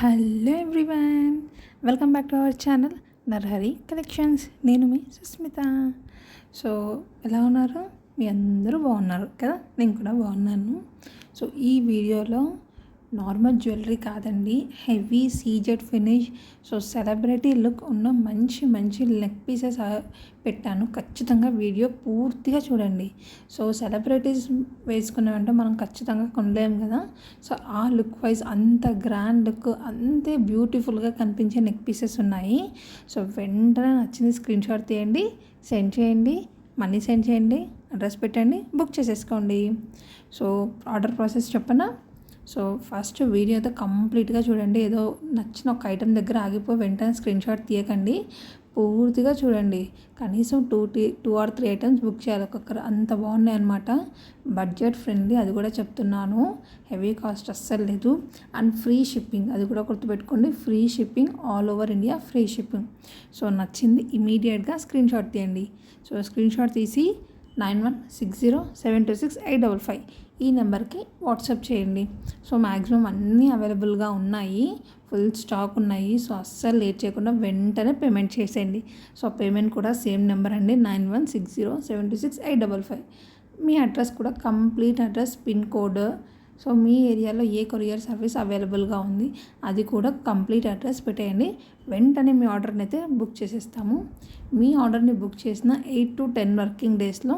Hello everyone, welcome back to our channel Narhari collections. నేను మీ Susmitha. So ఎలా ఉన్నారు? మీ అందరూ బాగున్నారు కదా? నేను కూడా బాగున్నాను. సో ఈ వీడియోలో నార్మల్ జ్యువెలరీ కాదండి, heavy CZ finish, so celebrity look ఉన్న మంచి మంచి నెక్ పీసెస్ పెట్టాను. ఖచ్చితంగా వీడియో పూర్తిగా చూడండి. సో సెలబ్రిటీస్ వేసుకున్నామంటే మనం ఖచ్చితంగా కొనలేము కదా. సో ఆ లుక్ వైజ్ అంత గ్రాండ్ లుక్, అంతే బ్యూటిఫుల్గా కనిపించే నెక్ పీసెస్ ఉన్నాయి. సో వెంటనే నచ్చింది స్క్రీన్ షాట్ తీయండి, సెండ్ చేయండి, మనీ సెండ్ చేయండి, అడ్రస్ పెట్టండి, బుక్ చేసేసుకోండి. సో ఆర్డర్ ప్రాసెస్ చెప్పనా? సో ఫస్ట్ వీడియో అయితే కంప్లీట్గా చూడండి. ఏదో నచ్చిన ఒక ఐటెం దగ్గర ఆగిపోయి వెంటనే స్క్రీన్ షాట్ తీయకండి, పూర్తిగా చూడండి. కనీసం two or three items book చేయాలి ఒక్కొక్కరు, అంత బాగున్నాయి అనమాట. బడ్జెట్ ఫ్రెండ్లీ, అది కూడా చెప్తున్నాను. హెవీ కాస్ట్ అస్సలు లేదు. అండ్ ఫ్రీ షిప్పింగ్, అది కూడా గుర్తుపెట్టుకోండి. Free shipping, all over India free shipping. So నచ్చింది ఇమీడియట్గా స్క్రీన్ షాట్ తీయండి. సో స్క్రీన్ షాట్ తీసి 9160726855 ఈ నెంబర్కి వాట్సాప్ చేయండి. సో మ్యాక్సిమం అన్నీ అవైలబుల్గా ఉన్నాయి, ఫుల్ స్టాక్ ఉన్నాయి. సో అస్సలు లేట్ చేయకుండా వెంటనే పేమెంట్ చేసేయండి. సో పేమెంట్ కూడా సేమ్ నెంబర్ అండి, 9160726855. మీ అడ్రస్ కూడా complete address, pin code, so మీ ఏరియాలో ఏ కొరియర్ సర్వీస్ అవైలబుల్గా ఉంది అది కూడా కంప్లీట్ అడ్రస్ పెట్టేయండి. వెంటనే మీ ఆర్డర్ని అయితే బుక్ చేసేస్తాము. మీ ఆర్డర్ని బుక్ చేసిన 8 to 10 వర్కింగ్ డేస్లో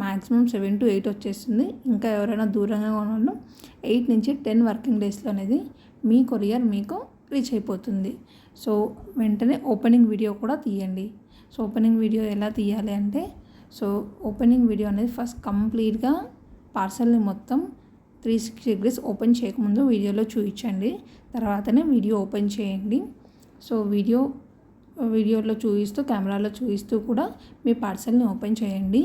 మ్యాక్సిమం 7 to 8 వచ్చేస్తుంది. ఇంకా ఎవరైనా దూరంగా ఉన్న 8 నుంచి 10 వర్కింగ్ డేస్లో అనేది మీ కొరియర్ మీకు రీచ్ అయిపోతుంది. సో వెంటనే ఓపెనింగ్ వీడియో కూడా తీయండి. సో ఓపెనింగ్ వీడియో ఎలా తీయాలి అంటే, సో ఓపెనింగ్ వీడియో అనేది ఫస్ట్ కంప్లీట్గా పార్సల్ని మొత్తం 360 degrees ఓపెన్ చేయకముందు వీడియోలో చూపించండి, తర్వాతనే వీడియో ఓపెన్ చేయండి. సో వీడియోలో చూపిస్తూ, కెమెరాలో చూపిస్తూ కూడా మీ పార్సల్ని ఓపెన్ చేయండి.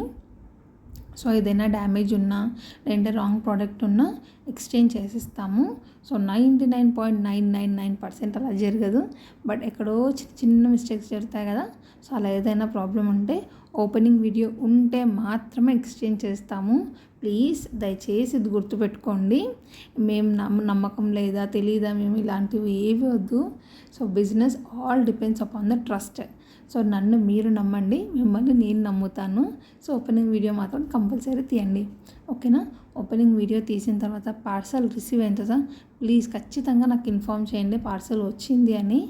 సో ఏదైనా డ్యామేజ్ ఉన్నా, లేదంటే రాంగ్ ప్రోడక్ట్ ఉన్నా ఎక్స్చేంజ్ చేసిస్తాము. సో 99.999% అలా జరగదు, బట్ ఎక్కడో చిన్న మిస్టేక్స్ జరుగుతాయి కదా. సో అలా ఏదైనా ప్రాబ్లం ఉంటే ఓపెనింగ్ వీడియో ఉంటే మాత్రమే ఎక్స్చేంజ్ చేస్తాము. ప్లీజ్ దయచేసి ఇది గుర్తుపెట్టుకోండి. మేము నమ్మకం లేదా, తెలీదా, మేము ఇలాంటివి ఏవి వద్దు. So business all depends upon the trust. So నన్ను మీరు నమ్మండి, మిమ్మల్ని నేను నమ్ముతాను. సో ఓపెనింగ్ వీడియో మాత్రం కంపల్సరీ తీయండి, ఓకేనా? ఓపెనింగ్ వీడియో తీసిన తర్వాత పార్సల్ రిసీవ్ అయిన తర్వాత ప్లీజ్ ఖచ్చితంగా నాకు ఇన్ఫామ్ చేయండి పార్సల్ వచ్చింది అని.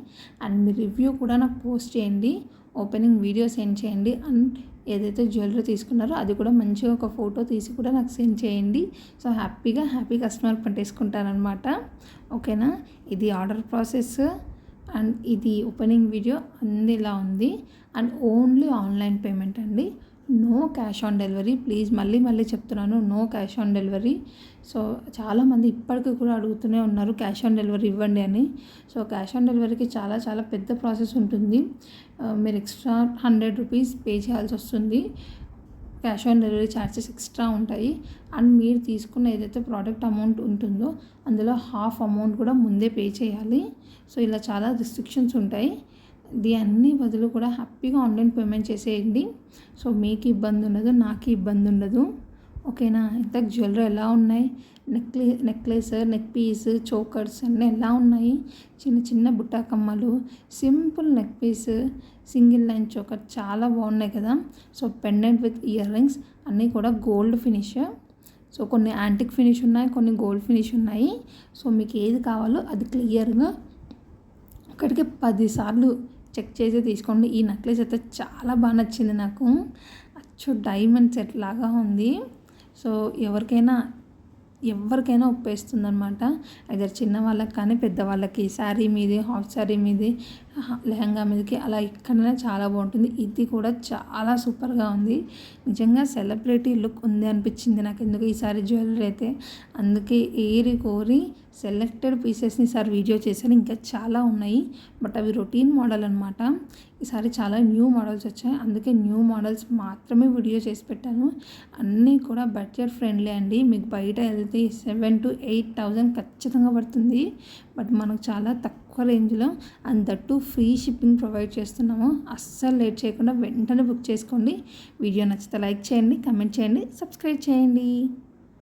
అండ్ మీ రివ్యూ కూడా నాకు పోస్ట్ చేయండి, ఓపెనింగ్ వీడియో సెండ్ చేయండి. అండ్ ఏదైతే జ్యువెలరీ తీసుకున్నారో అది కూడా మంచిగా ఒక ఫోటో తీసి కూడా నాకు సెండ్ చేయండి. సో హ్యాపీ కస్టమర్ పట్టేసుకుంటారనమాట, ఓకేనా? ఇది ఆర్డర్ ప్రాసెస్ అండ్ ఇది ఓపెనింగ్ వీడియో అన్నీ ఇలా ఉంది. అండ్ ఓన్లీ ఆన్లైన్ పేమెంట్ అండి, no cash on delivery. Please మళ్ళీ చెప్తున్నాను, no cash on delivery. So చాలామంది ఇప్పటికీ కూడా అడుగుతూనే ఉన్నారు క్యాష్ ఆన్ డెలివరీ ఇవ్వండి అని. సో క్యాష్ ఆన్ డెలివరీకి చాలా పెద్ద ప్రాసెస్ ఉంటుంది. మీరు ఎక్స్ట్రా 100 రూపీస్ పే చేయాల్సి వస్తుంది. Cash on delivery charges extra ఉంటాయి. అండ్ మీరు తీసుకున్న ఏదైతే ప్రోడక్ట్ అమౌంట్ ఉంటుందో అందులో హాఫ్ అమౌంట్ కూడా ముందే పే చేయాలి. సో ఇలా చాలా రిస్ట్రిక్షన్స్ ఉంటాయి. అన్ని బదులు కూడా హ్యాపీగా ఆన్లైన్ పేమెంట్ చేసేయండి. సో మీకు ఇబ్బంది ఉండదు, నాకు ఇబ్బంది ఉండదు, ఓకేనా? ఇంత జ్యువెలరీ ఎలా ఉన్నాయి, నెక్లెస్, నెక్ పీస్, చోకర్స్ అన్నీ ఎలా ఉన్నాయి, చిన్న బుట్టా కమ్మలు, simple neck piece, single line choker చాలా బాగున్నాయి కదా. So pendant with earrings అన్నీ కూడా గోల్డ్ ఫినిష్. సో కొన్ని యాంటిక్ ఫినిష్ ఉన్నాయి, కొన్ని గోల్డ్ ఫినిష్ ఉన్నాయి. సో మీకు ఏది కావాలో అది క్లియర్గా ఒకటికి 10 సార్లు చెక్ చేసి తీసుకోండి. ఈ నెక్లెస్ అయితే చాలా బాగా నచ్చింది నాకు, అచ్చు డైమండ్ సెట్ లాగా ఉంది. సో ఎవరికైనా ఒప్పేస్తుంది అనమాట. అయితే చిన్న వాళ్ళకి కానీ పెద్దవాళ్ళకి, శారీ మీది, హాఫ్ శారీ మీది, లెహంగా మీదకి అలా ఎక్కడైనా చాలా బాగుంటుంది. ఇది కూడా చాలా సూపర్గా ఉంది. నిజంగా సెలబ్రిటీ లుక్ ఉంది అనిపించింది నాకు ఎందుకు ఈసారి జ్యువెలరీ అయితే. అందుకే ఏరి కోరి సెలెక్టెడ్ పీసెస్ని ఈసారి వీడియో చేశాను. ఇంకా చాలా ఉన్నాయి, బట్ అవి రొటీన్ మోడల్ అనమాట. ఈసారి చాలా న్యూ మోడల్స్ వచ్చాయి, అందుకే న్యూ మోడల్స్ మాత్రమే వీడియో చేసి పెట్టాను. అన్నీ కూడా బడ్జెట్ ఫ్రెండ్లీ అండి. మీకు బయట వెళ్తే 7,000 to 8,000 ఖచ్చితంగా పడుతుంది, బట్ మనకు చాలా తక్కువ రేంజ్లో and that free shipping provide చేస్తున్నాము. అస్సలు లేట్ చేయకుండా వెంటనే బుక్ చేసుకోండి. వీడియో నచ్చితే లైక్ చేయండి, కమెంట్ చేయండి, సబ్స్క్రైబ్ చేయండి.